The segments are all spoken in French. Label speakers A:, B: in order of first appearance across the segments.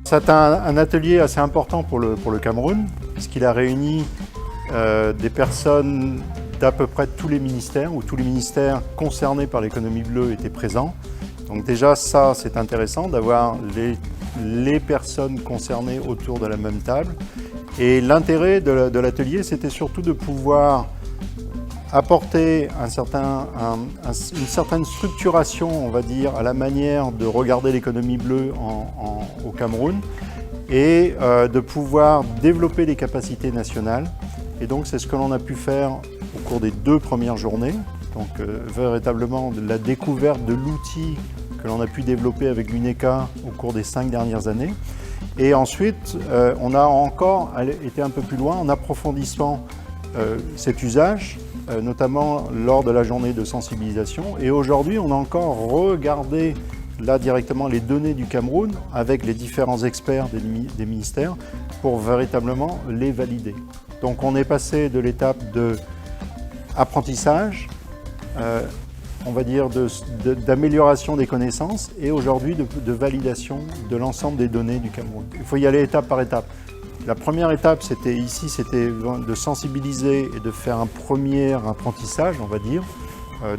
A: C'est un atelier assez important pour le Cameroun, puisqu'il a réuni des personnes d'à peu près tous les ministères, où tous les ministères concernés par l'économie bleue étaient présents. Donc déjà ça, c'est intéressant d'avoir les personnes concernées autour de la même table. Et l'intérêt de l'atelier, c'était surtout de pouvoir apporter une certaine structuration, on va dire, à la manière de regarder l'économie bleue au Cameroun et de pouvoir développer les capacités nationales. Et donc c'est ce que l'on a pu faire au cours des 2 premières journées. Donc véritablement la découverte de l'outil que l'on a pu développer avec l'UNECA au cours des 5 dernières années. Et ensuite, on a encore été un peu plus loin en approfondissant cet usage, notamment lors de la journée de sensibilisation. Et aujourd'hui, on a encore regardé là directement les données du Cameroun avec les différents experts des ministères pour véritablement les valider. Donc on est passé de l'étape d'apprentissage, on va dire d'amélioration des connaissances et aujourd'hui de validation de l'ensemble des données du Cameroun. Il faut y aller étape par étape. La première étape, c'était de sensibiliser et de faire un premier apprentissage, on va dire.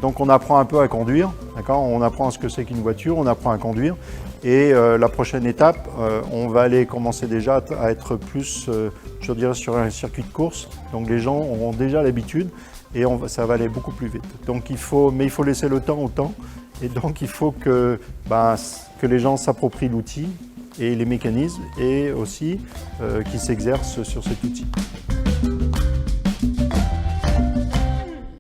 A: Donc on apprend un peu à conduire, d'accord ? On apprend ce que c'est qu'une voiture, on apprend à conduire. Et la prochaine étape, on va aller commencer déjà à être plus, je dirais, sur un circuit de course. Donc les gens auront déjà l'habitude et ça va aller beaucoup plus vite. Donc il faut laisser le temps au temps. Et donc il faut que les gens s'approprient l'outil et les mécanismes et aussi qu'ils s'exercent sur cet outil.